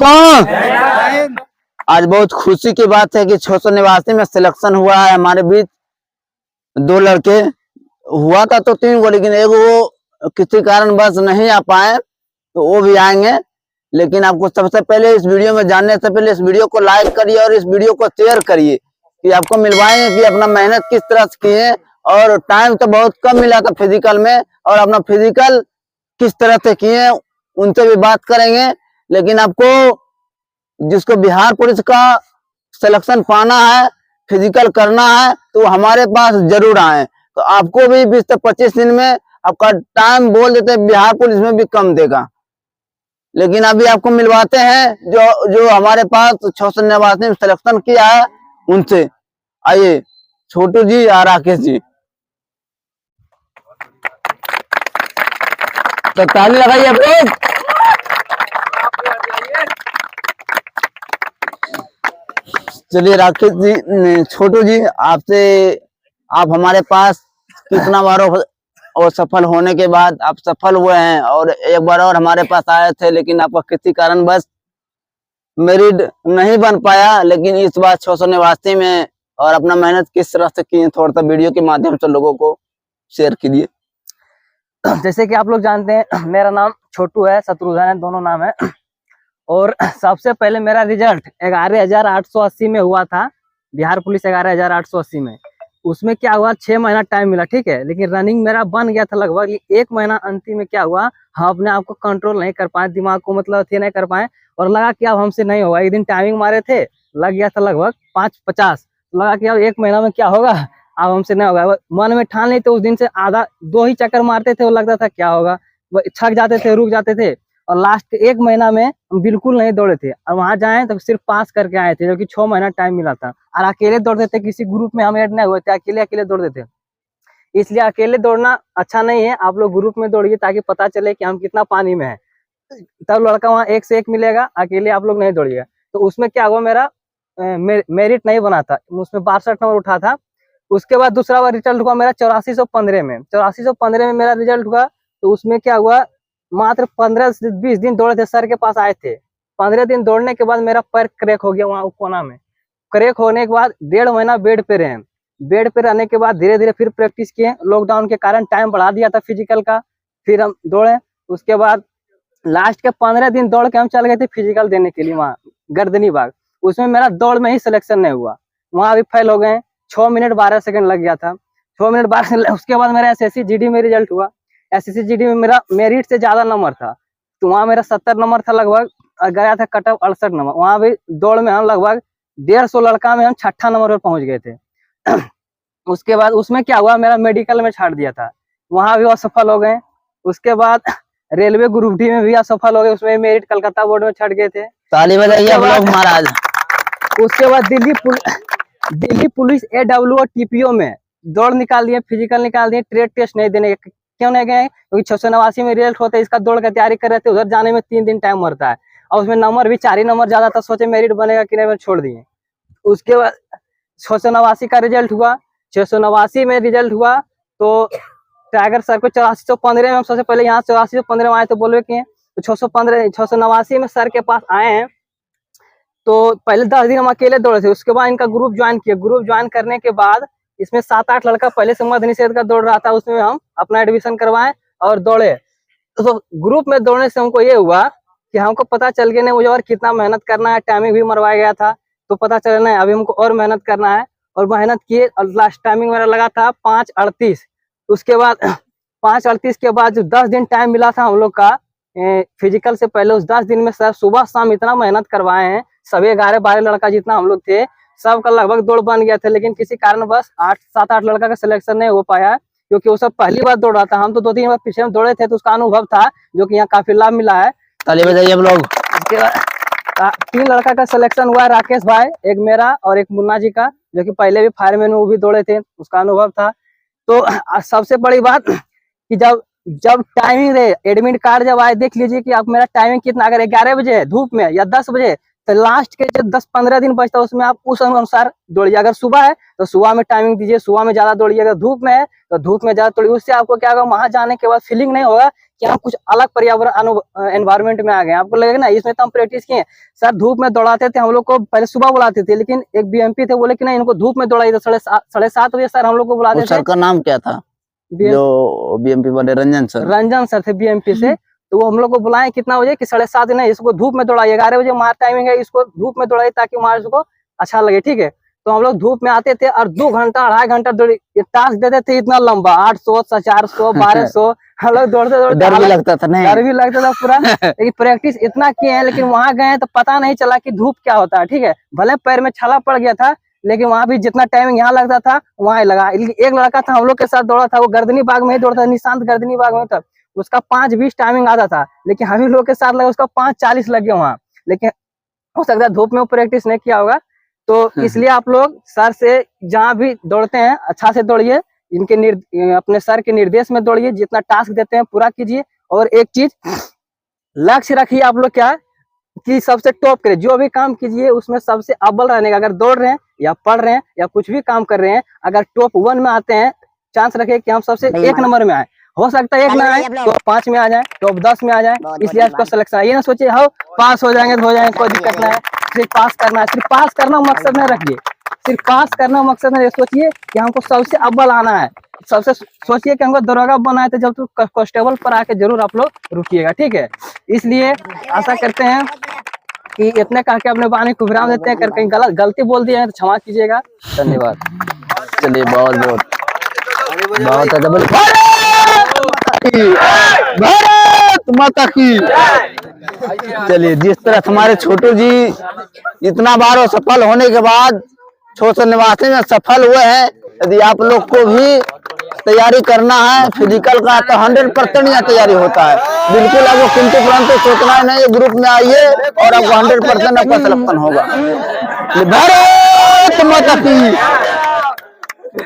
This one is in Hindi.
दोस्तों, आज बहुत खुशी की बात है कि 689 में सिलेक्शन हुआ है हमारे बीच। दो लड़के हुआ था तो 3 को, लेकिन एक वो किसी कारण बस नहीं आ पाए, तो वो भी आएंगे। लेकिन आपको सबसे पहले इस वीडियो में जानने से पहले इस वीडियो को लाइक करिए और इस वीडियो को शेयर करिए कि आपको मिलवाएंगे कि अपना मेहनत किस तरह से किए। और टाइम तो बहुत कम मिला था फिजिकल में, और अपना फिजिकल किस तरह से किए उनसे भी बात करेंगे। लेकिन आपको जिसको बिहार पुलिस का सिलेक्शन पाना है, फिजिकल करना है, तो हमारे पास जरूर आए। तो आपको भी 20 से 25 दिन में आपका टाइम बोल देते, बिहार पुलिस में भी कम देगा। लेकिन अभी आपको मिलवाते हैं जो हमारे पास 689 में सिलेक्शन किया है उनसे। आइए छोटू जी और राकेश जी, तो ताली लगाइए आप लोग। चलिए राकेश जी, छोटू जी, आप हमारे पास कितना बार और सफल होने के बाद आप सफल हुए हैं, और एक बार और हमारे पास आए थे, लेकिन आपका किसी कारण बस मेरिट नहीं बन पाया। लेकिन इस बार 689 में और अपना मेहनत किस तरह से की, थोड़ा सा वीडियो के माध्यम से लोगों को शेयर कीजिए। जैसे कि आप लोग जानते हैं, मेरा नाम छोटू है, शत्रुघ्न है, दोनों नाम है। और सबसे पहले मेरा रिजल्ट 11,880 में हुआ था, बिहार पुलिस 11,880 में। उसमें क्या हुआ, 6 महीना टाइम मिला, ठीक है। लेकिन रनिंग मेरा बन गया था लगभग 1 महीना। अंतिम में क्या हुआ, हम अपने आप को कंट्रोल नहीं कर पाए, दिमाग को मतलब अथी नहीं कर पाए, और लगा कि अब हमसे नहीं होगा। एक दिन टाइमिंग मारे थे, लग गया था लगभग 5:50। लगा कि अब 1 महीना में क्या होगा, अब हमसे नहीं होगा। मन में ठान नहीं, तो उस दिन से आधा 2 ही चक्कर मारते थे, वो लगता था क्या होगा, थक जाते थे, रुक जाते थे। और लास्ट 1 महीना में हम बिल्कुल नहीं दौड़े थे, और वहां जाए तो सिर्फ पास करके आए थे, जो कि 6 महीना टाइम मिला था। और अकेले दौड़ते थे, किसी ग्रुप में हम ऐड नहीं हुए थे, अकेले अकेले दौड़ते थे। इसलिए अकेले दौड़ना अच्छा नहीं है, आप लोग ग्रुप में दौड़िए ताकि पता चले कि हम कितना पानी में है। तब लड़का वहाँ 1 से 1 मिलेगा, अकेले आप लोग नहीं दौड़िएगा। तो उसमें क्या हुआ, मेरा मेरिट नहीं बना था, उसमें 62 नंबर उठा था। उसके बाद दूसरा बार रिजल्ट हुआ मेरा 8415 में। 8415 में मेरा रिजल्ट हुआ। तो उसमें क्या हुआ, मात्र 15 से 20 दिन दौड़े थे, सर के पास आए थे। 15 दिन दौड़ने के बाद मेरा पैर क्रैक हो गया वहाँ कोना में। क्रैक होने के बाद 1.5 महीना बेड पे रहे। बेड पे रहने के बाद धीरे धीरे फिर प्रैक्टिस किए। लॉकडाउन के कारण टाइम बढ़ा दिया था फिजिकल का, फिर हम दौड़े। उसके बाद लास्ट के 15 दिन दौड़ के हम चल गए थे फिजिकल देने के लिए वहाँ गर्दनी बाग। उसमें मेरा दौड़ में ही सिलेक्शन नहीं हुआ, वहाँ भी फेल हो गए। 6 मिनट 12 सेकंड लग गया था, 6 मिनट 12 सेकंड। उसके बाद मेरा SSC GD में रिजल्ट हुआ। SSC GD में मेरा मेरिट से ज्यादा नंबर था, तो वहाँ मेरा 70 नंबर था लगभग, और गया था कट ऑफ 68 नंबर। वहाँ भी दौड़ में हम लगभग 150 लड़का में हम 6ठा नंबर पर पहुंच गए थे। उसके बाद उसमें क्या हुआ, मेरा मेडिकल में छाड़ दिया था, वहाँ भी असफल हो गए। उसके बाद रेलवे ग्रुप डी में भी असफल हो गए, उसमें मेरिट कलकत्ता बोर्ड में छट गए थे। ताली बजाइए आप लोग महाराज। उसके बाद दिल्ली पुलिस AWO और TPO में दौड़ निकाल दिए, फिजिकल निकाल दिए। ट्रेड टेस्ट नहीं देने, क्यों नहीं गए, क्योंकि 689 में रिजल्ट होता है, इसका दौड़ की तैयारी कर रहे थे। उधर जाने में 3 दिन टाइम मरता है, और उसमें नंबर भी 4 ही नंबर ज्यादा था। सोचे मेरिट बनेगा कि नहीं, छोड़ दिए। उसके बाद 689 का रिजल्ट हुआ। 689 में रिजल्ट हुआ तो टाइगर सर को 8415 में हम सबसे पहले यहाँ 8415 में आए, तो बोले कि तो 689 में सर के पास आए हैं। तो पहले 10 दिन हम अकेले दौड़े थे, उसके बाद इनका ग्रुप ज्वाइन किया। ग्रुप ज्वाइन करने के बाद इसमें 7-8 लड़का पहले से मध्य निषेध का दौड़ रहा था, उसमें हम अपना एडमिशन करवाए और दौड़े। तो ग्रुप में दौड़ने से हमको ये हुआ कि हमको पता चल गया नहीं मुझे और कितना मेहनत करना है। टाइमिंग भी मरवाया गया था, तो पता चला नहीं अभी हमको और मेहनत करना है। और मेहनत किए, और लास्ट टाइमिंग मेरा लगा था 5:38। उसके बाद 5:38 के बाद जो 10 दिन टाइम मिला था हम लोग का फिजिकल से पहले, उस 10 दिन में सर सुबह शाम इतना मेहनत करवाए हैं। सभी 11-12 लड़का जितना हम लोग थे, सबका लगभग दौड़ बन गया था। लेकिन किसी कारण बस 7-8 लड़का का सिलेक्शन नहीं हो पाया, क्योंकि वो सब पहली बार दौड़ रहा था। हम तो 2-3 बार पीछे में दौड़े थे, तो उसका अनुभव था, जो कि यहाँ काफी लाभ मिला है। ताली बजाइए आप लोग। इसके बाद 3 लड़का का सिलेक्शन हुआ, राकेश भाई, एक मेरा और एक मुन्ना जी का, जो कि पहले भी फायरमैन में वो भी दौड़े थे, उसका अनुभव था। तो सबसे बड़ी बात कि जब टाइमिंग रहे, एडमिट कार्ड जब आए, देख लीजिए कि आप मेरा टाइमिंग कितना, अगर 11 बजे है धूप में या 10 बजे, लास्ट के जो 10-15 दिन बचता है उसमें आप उस अनुसार दौड़िए। अगर सुबह है तो सुबह में टाइमिंग दीजिए, सुबह में ज्यादा दौड़िए। अगर धूप में है तो धूप में ज्यादा दौड़िए। उससे आपको क्या होगा, वहां जाने के बाद फीलिंग नहीं होगा कि हम कुछ अलग पर्यावरण एनवायरमेंट में आ गए। आपको लगेगा ना, इसमें तो हम प्रैक्टिस किए। सर धूप में दौड़ाते थे हम लोग को, पहले सुबह बुलाते थे, लेकिन एक बीएमपी थे, बोले कि नहीं इनको धूप में दौड़ाइए। तो 7:30 बजे सर हम लोग को बुलाते थे। सर का नाम क्या था जो बीएमपी बने? रंजन सर थे बीएमपी से। तो वो हम लोग को बुलाए कितना बजे कि 7:30 नहीं, इसको धूप में दौड़ाइए। 11 बजे हमारा टाइमिंग है, इसको धूप में दौड़ाइए ताकि हमारे को अच्छा लगे, ठीक है। तो हम लोग धूप में आते थे और 2 घंटा 2.5 घंटा टास्क देते थे इतना लंबा, 800 400 1200 हम लोग दौड़ते दौड़ते डर भी लगता था, नहीं डर भी लगता था पूरा। लेकिन प्रैक्टिस इतना किए हैं, लेकिन वहां गए तो पता नहीं चला कि धूप क्या होता है, ठीक है। भले पैर में छाला पड़ गया था, लेकिन वहां भी जितना टाइमिंग यहाँ लगता था वहां लगा। एक लड़का था हम लोग के साथ दौड़ा था, वो गर्दनी बाग में ही दौड़ता था, निशांत गर्दनी बाग में था। उसका 5:20 टाइमिंग आता था, लेकिन हम ही लोग के साथ लगा उसका 5:40 लग गया वहां। लेकिन हो सकता है धूप में वो प्रैक्टिस नहीं किया होगा। तो इसलिए आप लोग सर से जहाँ भी दौड़ते हैं अच्छा से दौड़िए, इनके अपने सर के निर्देश में दौड़िए, जितना टास्क देते हैं पूरा कीजिए। और एक चीज लक्ष्य रखिए आप लोग क्या कि सबसे टॉप करें, जो भी काम कीजिए उसमें सबसे अव्वल रहने का। अगर दौड़ रहे हैं या पढ़ रहे हैं या कुछ भी काम कर रहे हैं, अगर टॉप 1 में आते हैं, चांस रखे कि हम सबसे 1 नंबर में आए। हो सकता है 1 में आए, टॉप 5 में आ जाए, टॉप 10 में आ जाए। इसलिए आपका सिलेक्शन, ये ना सोचिए हाँ पास हो जाएंगे तो हो जाएंगे, कोई दिक्कत नहीं है। सिर्फ पास करना है, सिर्फ पास करना मकसद नहीं रखिए, सिर्फ पास करना मकसद नहीं सोचिए कि हमको सबसे अव्वल आना है। सबसे सोचिए कि हमको दरोगा बना है, तो जब तक कांस्टेबल पर आके जरूर आप लोग रुकिएगा, ठीक है। इसलिए आशा करते हैं कि इतने कह के अपने वाणी को विराम देते हैं। कर कहीं गलती बोल दिए हैं तो क्षमा कीजिएगा। धन्यवाद। चलिए बहुत भारत माता की। चलिए, जिस तरह हमारे छोटू जी इतना बार सफल होने के बाद छोटे निवासी में सफल हुए हैं, यदि आप लोग को भी तैयारी करना है फिजिकल का तो 100% यहाँ तैयारी होता है। बिल्कुल आपको किंतु परंतु सोचना है नहीं, ग्रुप में आइए और आपको 100% आपका सिलेक्शन होगा। भारत माता की।